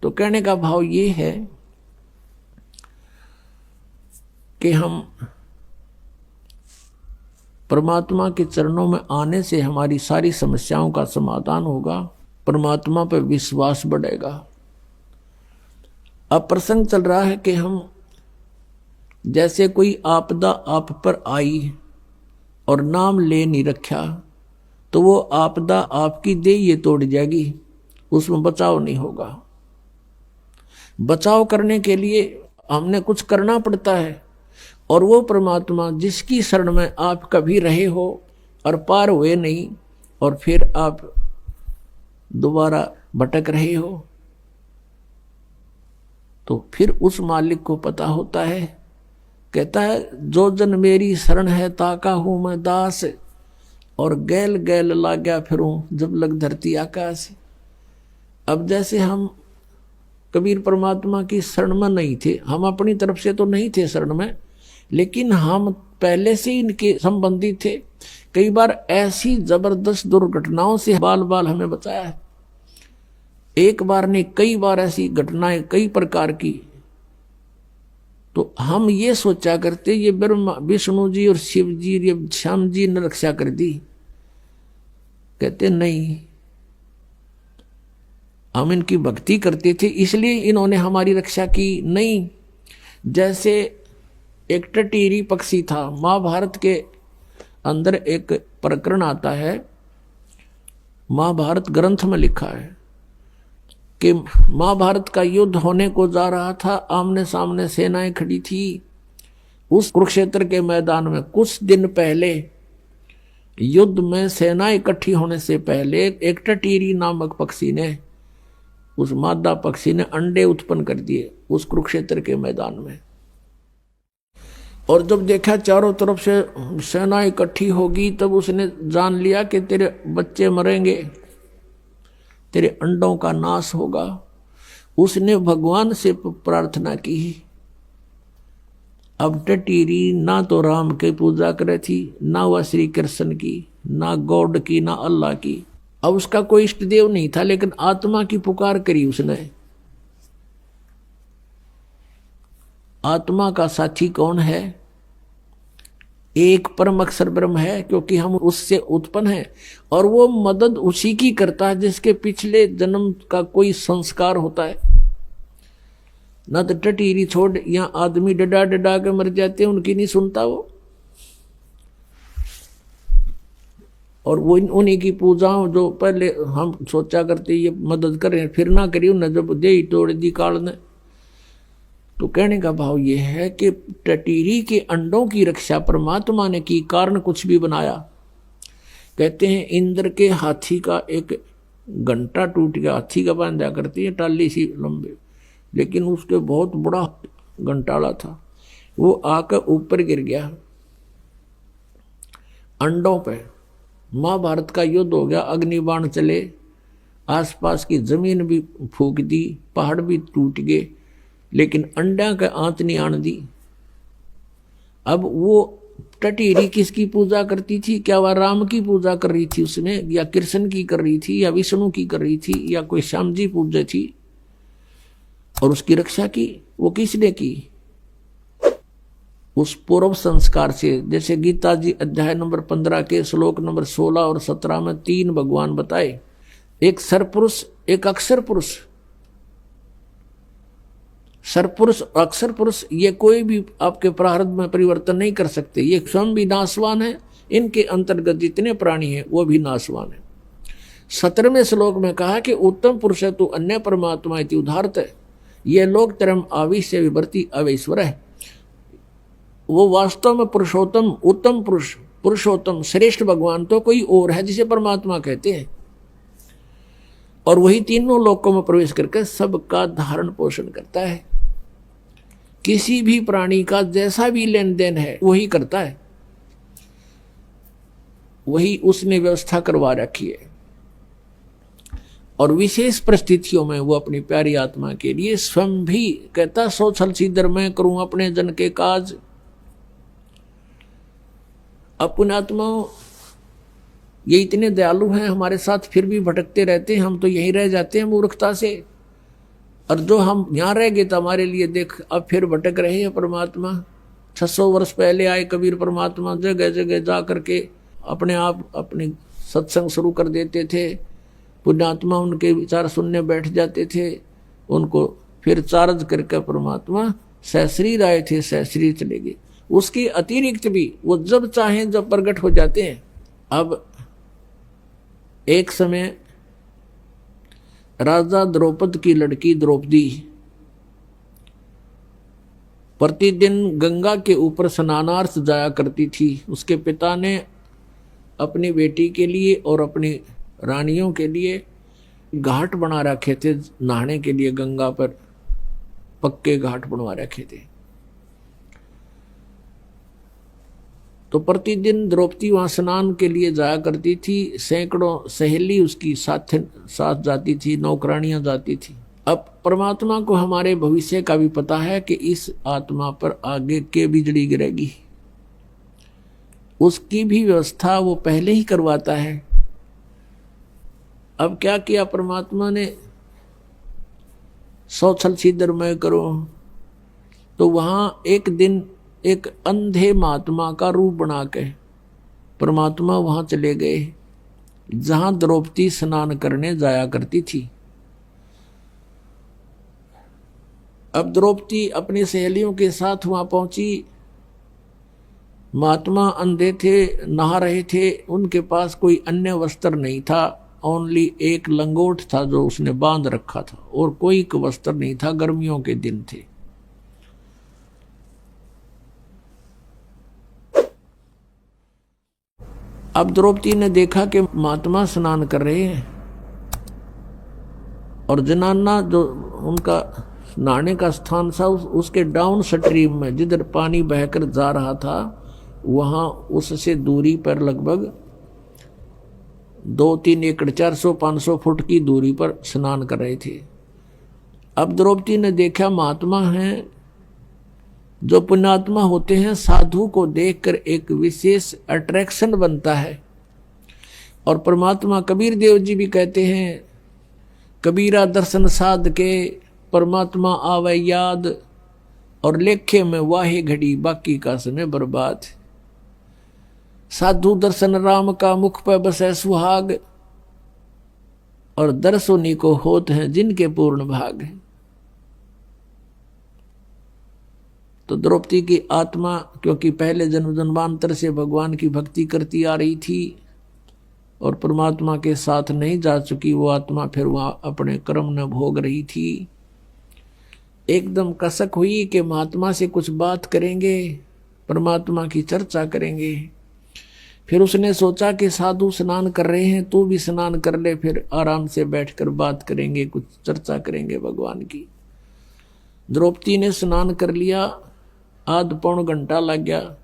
तो कहने का भाव ये है कि हम परमात्मा के चरणों में आने से हमारी सारी समस्याओं का समाधान होगा, परमात्मा पर विश्वास बढ़ेगा। अब प्रसंग चल रहा है कि हम जैसे कोई आपदा आप पर आई और नाम ले नहीं रखा तो वो आपदा आपकी देह तोड़ जाएगी, उसमें बचाव नहीं होगा। बचाव करने के लिए हमने कुछ करना पड़ता है, और वो परमात्मा जिसकी शरण में आप कभी रहे हो और पार हुए नहीं, और फिर आप दोबारा भटक रहे हो, तो फिर उस मालिक को पता होता है। कहता है जो जन मेरी शरण है ताका हूं मैं दास, और गैल गैल लाग्या फिरूं जब लग धरती आकाश। अब जैसे हम कबीर परमात्मा की शरण में नहीं थे, हम अपनी तरफ से तो नहीं थे शरण में, लेकिन हम पहले से इनके संबंधी थे। कई बार ऐसी जबरदस्त दुर्घटनाओं से बाल बाल हमें बचाया है। एक बार नहीं कई बार ऐसी घटनाएं कई प्रकार की, तो हम ये सोचा करते ये ब्रह्मा विष्णु जी और शिव जी ये श्याम जी ने रक्षा कर दी। कहते नहीं, हम इनकी भक्ति करते थे इसलिए इन्होंने हमारी रक्षा की नहीं। जैसे एक टटीरी पक्षी था, महाभारत के अंदर एक प्रकरण आता है, महाभारत ग्रंथ में लिखा है कि महाभारत का युद्ध होने को जा रहा था, आमने सामने सेनाएं खड़ी थी। उस कुरुक्षेत्र के मैदान में कुछ दिन पहले युद्ध में सेना इकट्ठी होने से पहले एक टटीरी नामक पक्षी ने, उस मादा पक्षी ने अंडे उत्पन्न कर दिए उस कुरुक्षेत्र के मैदान में। और जब देखा चारों तरफ से सेना इकट्ठी होगी, तब उसने जान लिया कि तेरे बच्चे मरेंगे, तेरे अंडों का नाश होगा। उसने भगवान से प्रार्थना की। अब टटीरी ना तो राम की पूजा करे थी, ना वह श्री कृष्ण की, ना गॉड की, ना अल्लाह की। अब उसका कोई इष्ट देव नहीं था, लेकिन आत्मा की पुकार करी उसने। आत्मा का साथी कौन है? एक परम अक्षर ब्रह्म है, क्योंकि हम उससे उत्पन्न हैं, और वो मदद उसी की करता है जिसके पिछले जन्म का कोई संस्कार होता है। न तो टटीरी छोड़ यहाँ आदमी डडा डडा के मर जाते हैं, उनकी नहीं सुनता वो। और वो उन्हीं की पूजाओं जो पहले हम सोचा करते ये मदद करें, फिर ना करी उन्हें जब दे तोड़ दी काल ने। तो कहने का भाव ये है कि टटीरी के अंडों की रक्षा परमात्मा ने की, कारण कुछ भी बनाया। कहते हैं इंद्र के हाथी का एक घंटा टूट गया, हाथी का बांधा करती है टाली सी लंबे, लेकिन उसके बहुत बड़ा घंटाला था, वो आकर ऊपर गिर गया अंडों पे। महाभारत का युद्ध हो गया, अग्निबाण चले, आसपास की जमीन भी फूक दी, पहाड़ भी टूट गए, लेकिन अंडा का आंच नहीं आन दी। अब वो टटीरी किसकी पूजा करती थी? क्या वह राम की पूजा कर रही थी उसमें, या कृष्ण की कर रही थी, या विष्णु की कर रही थी, या कोई श्याम जी पूजा थी? और उसकी रक्षा की वो किसने की? उस पूर्व संस्कार से। जैसे गीता जी अध्याय नंबर 15 के श्लोक नंबर 16 और 17 में 3 भगवान बताए, एक सरपुरुष, एक अक्षर पुरुष। सरपुरुष अक्षर पुरुष ये कोई भी आपके प्रारब्ध में परिवर्तन नहीं कर सकते, ये स्वयं भी नाशवान है, इनके अंतर्गत जितने प्राणी हैं वो भी नाशवान है। 17वें श्लोक में कहा कि उत्तम पुरुष है तो अन्य परमात्मा इति उदाहरत है, ये लोग तरम आविश्य विवर्ती अवैश्वर है। वो वास्तव में पुरुषोत्तम, उत्तम पुरुष, पुरुषोत्तम श्रेष्ठ भगवान तो कोई और है जिसे परमात्मा कहते हैं, और वही तीनों लोकों में प्रवेश करके सबका धारण पोषण करता है। किसी भी प्राणी का जैसा भी लेन देन है वही करता है, वही उसने व्यवस्था करवा रखी है। और विशेष परिस्थितियों में वो अपनी प्यारी आत्मा के लिए स्वयं भी कहता, सो छल सीधर मैं करूं अपने जन के काज। अपने आत्मा ये इतने दयालु हैं हमारे साथ, फिर भी भटकते रहते हैं, हम तो यहीं रह जाते हैं मूर्खता से। और जो हम यहाँ रह गए तो हमारे लिए देख अब फिर भटक रहे हैं परमात्मा। 600 वर्ष पहले आए कबीर परमात्मा, जगह जगह जा करके अपने आप अपने सत्संग शुरू कर देते थे। पुण्यात्मा उनके विचार सुनने बैठ जाते थे, उनको फिर चार्ज करके परमात्मा सहस्रीर आए थे, सहस्रीर चले गए। उसकी अतिरिक्त भी वो जब चाहें जब प्रकट हो जाते हैं। अब एक समय राजा द्रौपद की लड़की द्रौपदी प्रतिदिन गंगा के ऊपर स्नानार्थ जाया करती थी। उसके पिता ने अपनी बेटी के लिए और अपनी रानियों के लिए घाट बना रखे थे, नहाने के लिए गंगा पर पक्के घाट बनवा रखे थे। तो प्रतिदिन द्रौपदी वहां स्नान के लिए जाया करती थी। सैकड़ों सहेली उसकी साथ जाती थी, नौकरानियां जाती थी। अब परमात्मा को हमारे भविष्य का भी पता है कि इस आत्मा पर आगे के बिजली गिरेगी, उसकी भी व्यवस्था वो पहले ही करवाता है। अब क्या किया परमात्मा ने, 100 छल सीधर मैं करो, तो वहां एक दिन एक अंधे महात्मा का रूप बना के परमात्मा वहां चले गए जहां द्रौपदी स्नान करने जाया करती थी। अब द्रौपदी अपनी सहेलियों के साथ वहां पहुंची। महात्मा अंधे थे, नहा रहे थे, उनके पास कोई अन्य वस्त्र नहीं था, ओनली एक लंगोट था जो उसने बांध रखा था, और कोई वस्त्र नहीं था, गर्मियों के दिन थे। अब द्रौपदी ने देखा कि महात्मा स्नान कर रहे हैं और जनाना जो उनका नहाने का स्थान था उसके डाउन स्ट्रीम में जिधर पानी बहकर जा रहा था वहां उससे दूरी पर लगभग 2-3 एकड़ 400-500 फुट की दूरी पर स्नान कर रहे थे। अब द्रौपदी ने देखा महात्मा हैं, जो पुण्यात्मा होते हैं, साधु को देखकर एक विशेष अट्रैक्शन बनता है। और परमात्मा कबीर देव जी भी कहते हैं, कबीरा दर्शन साध के परमात्मा आवे याद, और लेखे में वाहे घड़ी बाकी का समय बर्बाद। साधु दर्शन राम का मुख पर बसे सुहाग, और दर्शोनी को होत हैं जिनके पूर्ण भाग। तो द्रौपदी की आत्मा क्योंकि पहले जन्म जन्मांतर से भगवान की भक्ति करती आ रही थी और परमात्मा के साथ नहीं जा चुकी, वो आत्मा फिर वहां अपने कर्म न भोग रही थी। एकदम कसक हुई कि महात्मा से कुछ बात करेंगे, परमात्मा की चर्चा करेंगे। फिर उसने सोचा कि साधु स्नान कर रहे हैं, तू भी स्नान कर ले, फिर आराम से बैठकर बात करेंगे, कुछ चर्चा करेंगे भगवान की। द्रौपदी ने स्नान कर लिया, आध पौन घंटा लग गया,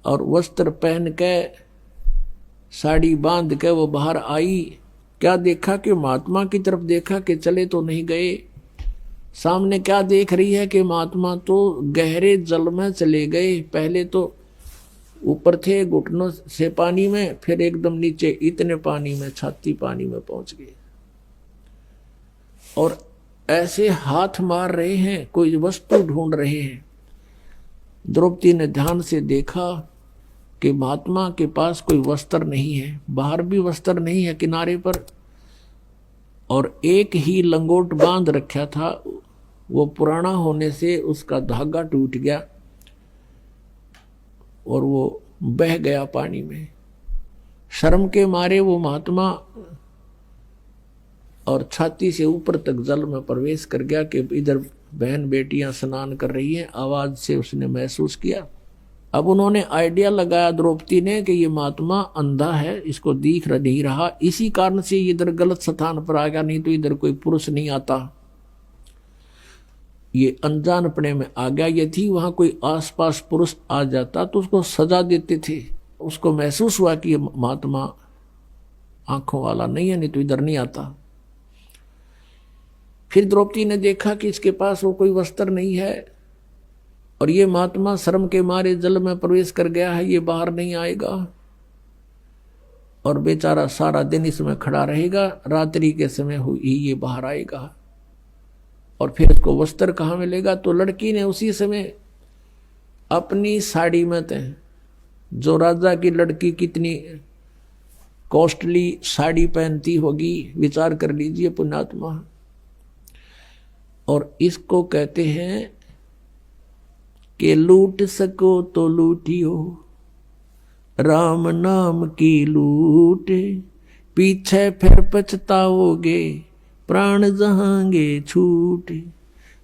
और वस्त्र पहन के साड़ी बांध के वो बाहर आई। क्या देखा कि महात्मा की तरफ देखा कि चले तो नहीं गए। सामने क्या देख रही है कि महात्मा तो गहरे जल में चले गए। पहले तो ऊपर थे घुटनों से पानी में, फिर एकदम नीचे इतने पानी में, छाती पानी में पहुंच गए। और ऐसे हाथ मार रहे हैं, कोई वस्तु ढूंढ रहे हैं। द्रौपदी ने ध्यान से देखा कि महात्मा के पास कोई वस्त्र नहीं है, बाहर भी वस्त्र नहीं है किनारे पर, और एक ही लंगोट बांध रखा था। वो पुराना होने से उसका धागा टूट गया और वो बह गया पानी में। शर्म के मारे वो महात्मा और छाती से ऊपर तक जल में प्रवेश कर गया कि इधर बहन बेटियां स्नान कर रही हैं। आवाज से उसने महसूस किया। अब उन्होंने आइडिया लगाया द्रौपदी ने कि ये महात्मा अंधा है, इसको दिख नहीं रहा, इसी कारण से इधर गलत स्थान पर आ गया, नहीं तो इधर कोई पुरुष नहीं आता, ये अनजानपने में आ गया। यदि वहां कोई आसपास पुरुष आ जाता तो उसको सजा देते थे। उसको महसूस हुआ कि ये महात्मा आंखों वाला नहीं है, नहीं तो इधर नहीं आता। फिर द्रौपदी ने देखा कि इसके पास वो कोई वस्त्र नहीं है और ये महात्मा शर्म के मारे जल में प्रवेश कर गया है, ये बाहर नहीं आएगा और बेचारा सारा दिन इसमें खड़ा रहेगा, रात्रि के समय हुई ये बाहर आएगा। और फिर उसको वस्त्र कहाँ मिलेगा? तो लड़की ने उसी समय अपनी साड़ी में तय, जो राजा की लड़की कितनी कॉस्टली साड़ी पहनती होगी, विचार कर लीजिए पुण्यात्मा। और इसको कहते हैं कि लूट सको तो लूटियो, राम नाम की लूट, पीछे फिर पछताओगे, प्राण जहांगे छूट।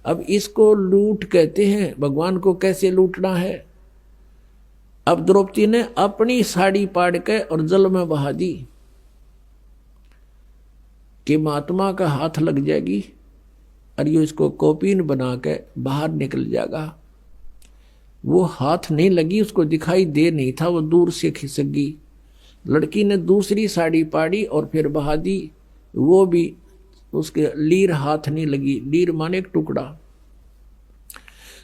अब इसको लूट कहते हैं। भगवान को कैसे लूटना है? अब द्रौपदी ने अपनी साड़ी पाड़ के और जल में बहा दी कि महात्मा का हाथ लग जाएगी और ये इसको कौपीन बना के बाहर निकल जाएगा। वो हाथ नहीं लगी, उसको दिखाई दे नहीं था, वो दूर से खिसक गई। लड़की ने दूसरी साड़ी पाड़ी और फिर बहा दी, वो भी उसके लीर हाथ नहीं लगी। लीर माने एक टुकड़ा।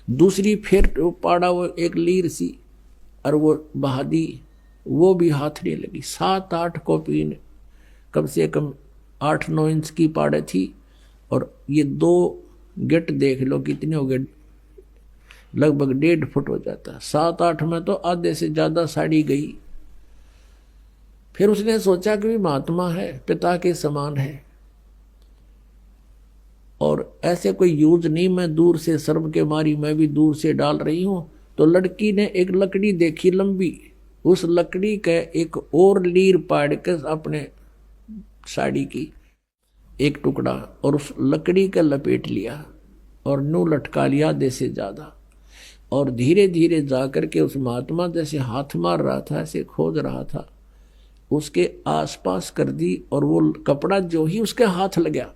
दूसरी फिर पाड़ा वो एक लीर सी और वो बहा दी, वो भी हाथ नहीं लगी। 7-8 कौपीन, कम से कम 8-9 इंच की पाड़े थी। और ये 2 गेट देख लो कितने हो गए, लगभग 1.5 फुट हो जाता। 7-8 में तो आधे से ज्यादा साड़ी गई। फिर उसने सोचा कि महात्मा है, पिता के समान है और ऐसे कोई यूज नहीं, मैं दूर से शर्म के मारी मैं भी दूर से डाल रही हूं। तो लड़की ने एक लकड़ी देखी लंबी, उस लकड़ी के एक और लीर पाड़ के अपने साड़ी की एक टुकड़ा और उस लकड़ी का लपेट लिया और नू लटका लिया आधे से ज्यादा। और धीरे धीरे जाकर के उस महात्मा जैसे हाथ मार रहा था ऐसे खोज रहा था, उसके आसपास कर दी। और वो कपड़ा जो ही उसके हाथ लगा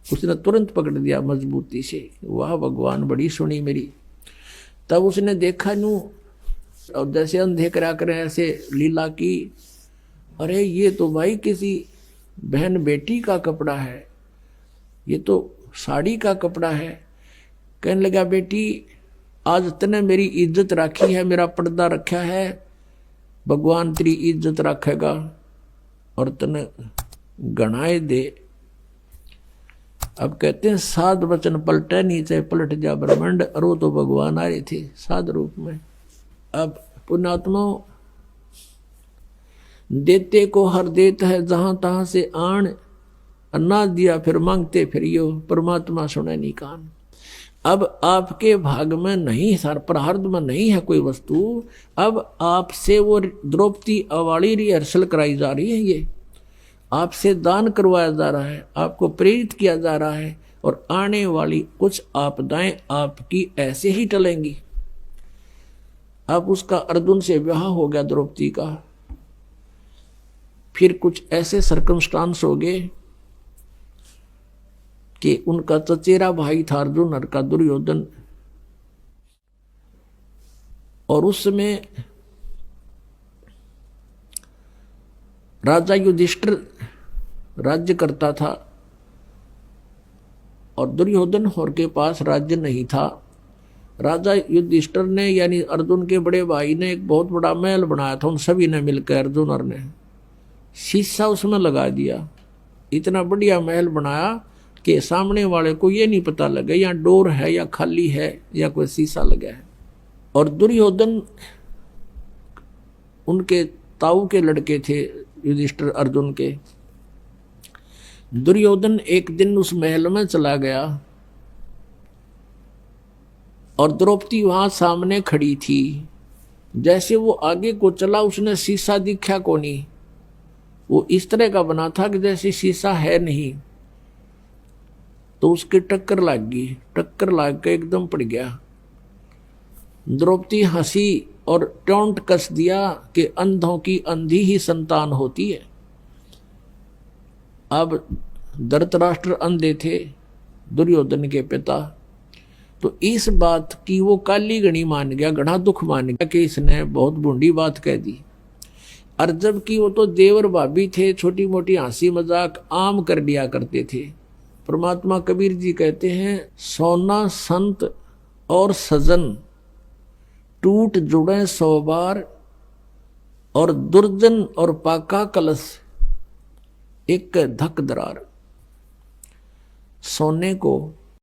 उसने तुरंत पकड़ दिया मजबूती से। वाह भगवान, बड़ी सुनी मेरी। तब उसने देखा नू और जैसे अंधे करा कर ऐसे लीला की, अरे ये तो भाई किसी बहन बेटी का कपड़ा है, ये तो साड़ी का कपड़ा है। कहने लगा, बेटी आज तने मेरी इज्जत रखी है, मेरा पर्दा रखा है, भगवान तेरी इज्जत रखेगा और तने गणाए दे। अब कहते हैं 7 वचन पलटे नीचे पलट जा ब्रह्मांड, और वो तो भगवान आ रहे थे 7 रूप में। अब पुण्यात्मा, देते को हर देता है जहां तहां से आन, अन्ना दिया फिर मांगते फिर यो, परमात्मा सुने नहीं कान। अब आपके भाग में नहीं, सर प्रारब्ध में नहीं है कोई वस्तु। अब आपसे वो द्रौपदी अवाड़ी रिहर्सल कराई जा रही है, ये आपसे दान करवाया जा रहा है, आपको प्रेरित किया जा रहा है। और आने वाली कुछ आपदाएं आपकी ऐसे ही टलेंगी। अब उसका अर्जुन से विवाह हो गया द्रौपदी का, फिर कुछ ऐसे सर्कमस्टांस हो गए कि उनका चचेरा भाई था अर्जुन और का दुर्योधन, और उस समय राजा युधिष्ठिर राज्य करता था और दुर्योधन और के पास राज्य नहीं था। राजा युधिष्ठिर ने यानी अर्जुन के बड़े भाई ने एक बहुत बड़ा महल बनाया था, उन सभी ने मिलकर अर्जुन ने शीशा उसमें लगा दिया। इतना बढ़िया महल बनाया कि सामने वाले को ये नहीं पता लगे या डोर है या खाली है या कोई शीशा लगा है। और दुर्योधन उनके ताऊ के लड़के थे युधिष्ठिर अर्जुन के। दुर्योधन एक दिन उस महल में चला गया और द्रौपदी वहां सामने खड़ी थी। जैसे वो आगे को चला उसने शीशा दिखा को नहीं, वो इस तरह का बना था कि जैसे शीशा है नहीं। तो उसके टक्कर लग गई, टक्कर लग के एकदम पड़ गया। द्रौपदी हंसी और टोंट कस दिया कि अंधों की अंधी ही संतान होती है। अब धृतराष्ट्र अंधे थे, दुर्योधन के पिता, तो इस बात की वो काली गणी मान गया, घना दुख मान गया कि इसने बहुत बूढ़ी बात कह दी। और जबकि वो तो देवर भाभी थे, छोटी मोटी हंसी मजाक आम कर दिया करते थे। परमात्मा कबीर जी कहते हैं, सोना संत और सजन टूट जुड़े 100 बार, और दुर्जन और पाका कलश एक धक दरार। सोने को